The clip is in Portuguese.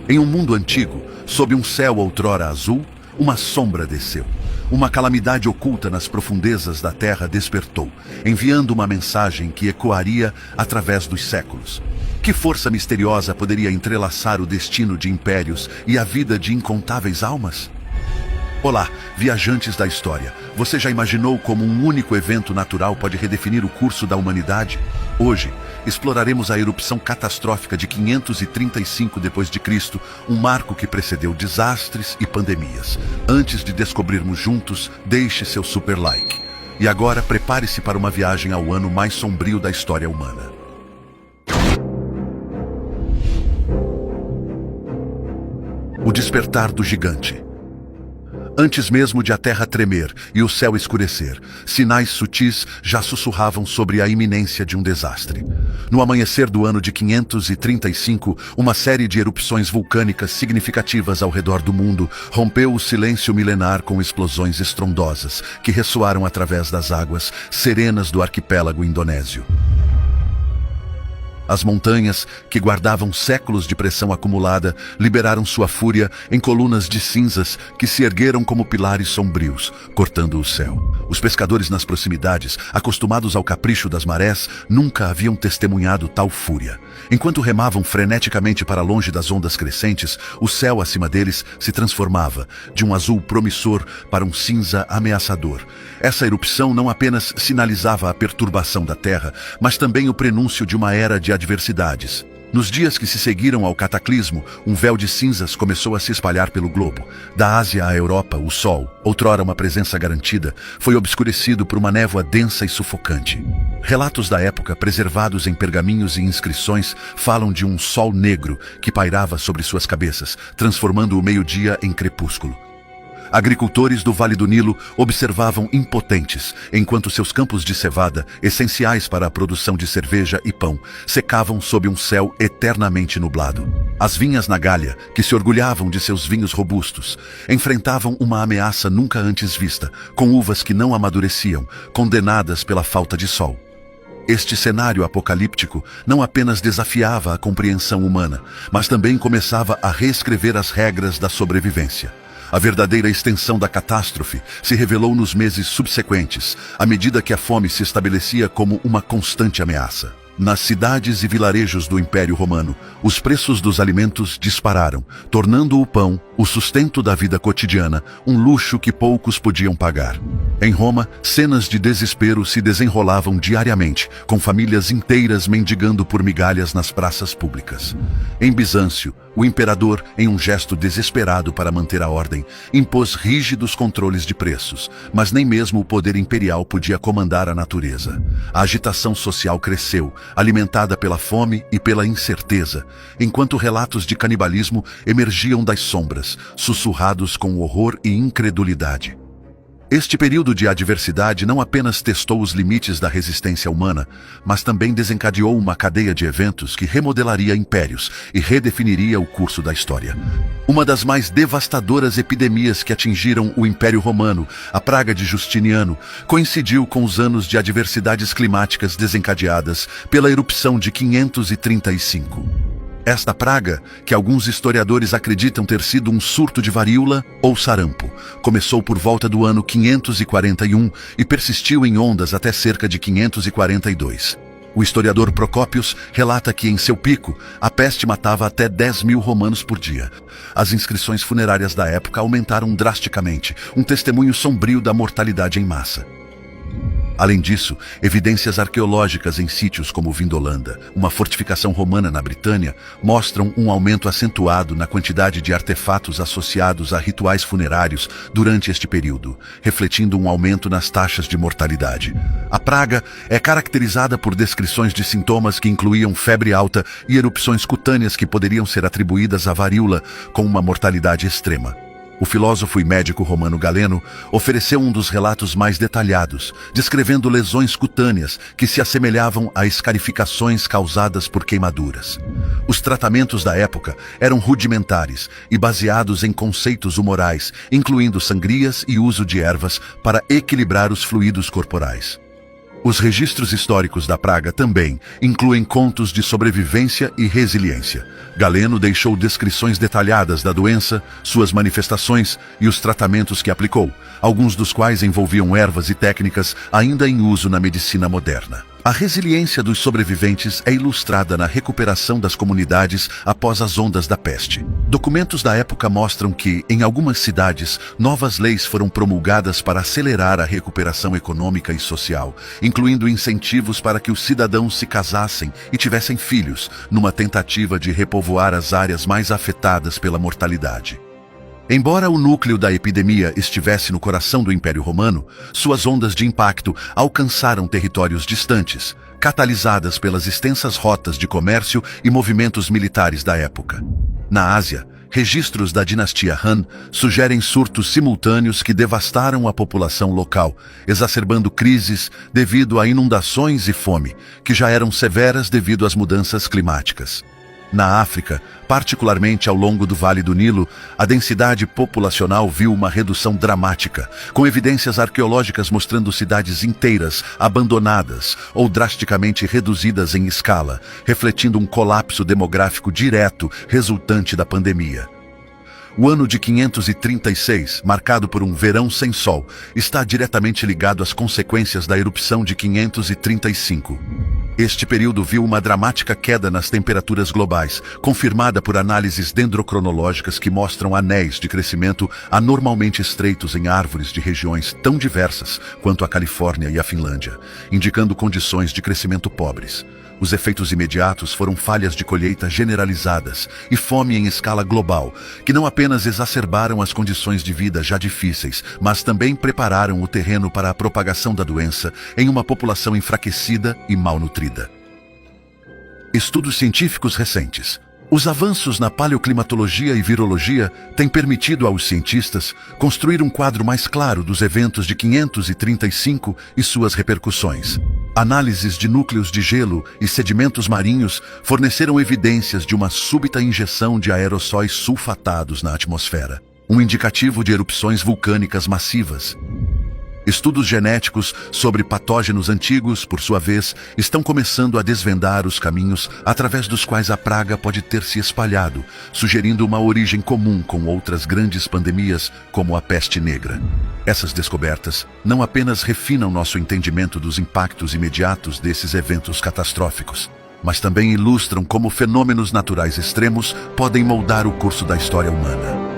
Em um mundo antigo, sob um céu outrora azul, uma sombra desceu. Uma calamidade oculta nas profundezas da terra despertou, enviando uma mensagem que ecoaria através dos séculos. Que força misteriosa poderia entrelaçar o destino de impérios e a vida de incontáveis almas? Olá, viajantes da história. Você já imaginou como um único evento natural pode redefinir o curso da humanidade? Hoje, exploraremos a erupção catastrófica de 535 d.C., um marco que precedeu desastres e pandemias. Antes de descobrirmos juntos, deixe seu super like. E agora, prepare-se para uma viagem ao ano mais sombrio da história humana. O despertar do gigante. Antes mesmo de a terra tremer e o céu escurecer, sinais sutis já sussurravam sobre a iminência de um desastre. No amanhecer do ano de 535, uma série de erupções vulcânicas significativas ao redor do mundo rompeu o silêncio milenar com explosões estrondosas que ressoaram através das águas serenas do arquipélago indonésio. As montanhas, que guardavam séculos de pressão acumulada, liberaram sua fúria em colunas de cinzas que se ergueram como pilares sombrios, cortando o céu. Os pescadores nas proximidades, acostumados ao capricho das marés, nunca haviam testemunhado tal fúria. Enquanto remavam freneticamente para longe das ondas crescentes, o céu acima deles se transformava, de um azul promissor para um cinza ameaçador. Essa erupção não apenas sinalizava a perturbação da Terra, mas também o prenúncio de uma era de adversidades. Nos dias que se seguiram ao cataclismo, um véu de cinzas começou a se espalhar pelo globo. Da Ásia à Europa, o Sol, outrora uma presença garantida, foi obscurecido por uma névoa densa e sufocante. Relatos da época, preservados em pergaminhos e inscrições, falam de um sol negro que pairava sobre suas cabeças, transformando o meio-dia em crepúsculo. Agricultores do Vale do Nilo observavam impotentes, enquanto seus campos de cevada, essenciais para a produção de cerveja e pão, secavam sob um céu eternamente nublado. As vinhas na Gália, que se orgulhavam de seus vinhos robustos, enfrentavam uma ameaça nunca antes vista, com uvas que não amadureciam, condenadas pela falta de sol. Este cenário apocalíptico não apenas desafiava a compreensão humana, mas também começava a reescrever as regras da sobrevivência. A verdadeira extensão da catástrofe se revelou nos meses subsequentes, à medida que a fome se estabelecia como uma constante ameaça. Nas cidades e vilarejos do Império Romano, os preços dos alimentos dispararam, tornando o pão, o sustento da vida cotidiana, um luxo que poucos podiam pagar. Em Roma, cenas de desespero se desenrolavam diariamente, com famílias inteiras mendigando por migalhas nas praças públicas. Em Bizâncio, o imperador, em um gesto desesperado para manter a ordem, impôs rígidos controles de preços, mas nem mesmo o poder imperial podia comandar a natureza. A agitação social cresceu, alimentada pela fome e pela incerteza, enquanto relatos de canibalismo emergiam das sombras, sussurrados com horror e incredulidade. Este período de adversidade não apenas testou os limites da resistência humana, mas também desencadeou uma cadeia de eventos que remodelaria impérios e redefiniria o curso da história. Uma das mais devastadoras epidemias que atingiram o Império Romano, a praga de Justiniano, coincidiu com os anos de adversidades climáticas desencadeadas pela erupção de 535. Esta praga, que alguns historiadores acreditam ter sido um surto de varíola ou sarampo, começou por volta do ano 541 e persistiu em ondas até cerca de 542. O historiador Procópios relata que, em seu pico, a peste matava até 10.000 romanos por dia. As inscrições funerárias da época aumentaram drasticamente, um testemunho sombrio da mortalidade em massa. Além disso, evidências arqueológicas em sítios como Vindolanda, uma fortificação romana na Britânia, mostram um aumento acentuado na quantidade de artefatos associados a rituais funerários durante este período, refletindo um aumento nas taxas de mortalidade. A praga é caracterizada por descrições de sintomas que incluíam febre alta e erupções cutâneas que poderiam ser atribuídas à varíola, com uma mortalidade extrema. O filósofo e médico romano Galeno ofereceu um dos relatos mais detalhados, descrevendo lesões cutâneas que se assemelhavam a escarificações causadas por queimaduras. Os tratamentos da época eram rudimentares e baseados em conceitos humorais, incluindo sangrias e uso de ervas para equilibrar os fluidos corporais. Os registros históricos da praga também incluem contos de sobrevivência e resiliência. Galeno deixou descrições detalhadas da doença, suas manifestações e os tratamentos que aplicou, alguns dos quais envolviam ervas e técnicas ainda em uso na medicina moderna. A resiliência dos sobreviventes é ilustrada na recuperação das comunidades após as ondas da peste. Documentos da época mostram que, em algumas cidades, novas leis foram promulgadas para acelerar a recuperação econômica e social, incluindo incentivos para que os cidadãos se casassem e tivessem filhos, numa tentativa de repovoar as áreas mais afetadas pela mortalidade. Embora o núcleo da epidemia estivesse no coração do Império Romano, suas ondas de impacto alcançaram territórios distantes, catalisadas pelas extensas rotas de comércio e movimentos militares da época. Na Ásia, registros da dinastia Han sugerem surtos simultâneos que devastaram a população local, exacerbando crises devido a inundações e fome, que já eram severas devido às mudanças climáticas. Na África, particularmente ao longo do Vale do Nilo, a densidade populacional viu uma redução dramática, com evidências arqueológicas mostrando cidades inteiras abandonadas ou drasticamente reduzidas em escala, refletindo um colapso demográfico direto resultante da pandemia. O ano de 536, marcado por um verão sem sol, está diretamente ligado às consequências da erupção de 535. Este período viu uma dramática queda nas temperaturas globais, confirmada por análises dendrocronológicas que mostram anéis de crescimento anormalmente estreitos em árvores de regiões tão diversas quanto a Califórnia e a Finlândia, indicando condições de crescimento pobres. Os efeitos imediatos foram falhas de colheita generalizadas e fome em escala global, que não apenas exacerbaram as condições de vida já difíceis, mas também prepararam o terreno para a propagação da doença em uma população enfraquecida e malnutrida. Estudos científicos recentes. Os avanços na paleoclimatologia e virologia têm permitido aos cientistas construir um quadro mais claro dos eventos de 535 e suas repercussões. Análises de núcleos de gelo e sedimentos marinhos forneceram evidências de uma súbita injeção de aerossóis sulfatados na atmosfera, um indicativo de erupções vulcânicas massivas. Estudos genéticos sobre patógenos antigos, por sua vez, estão começando a desvendar os caminhos através dos quais a praga pode ter se espalhado, sugerindo uma origem comum com outras grandes pandemias, como a peste negra. Essas descobertas não apenas refinam nosso entendimento dos impactos imediatos desses eventos catastróficos, mas também ilustram como fenômenos naturais extremos podem moldar o curso da história humana.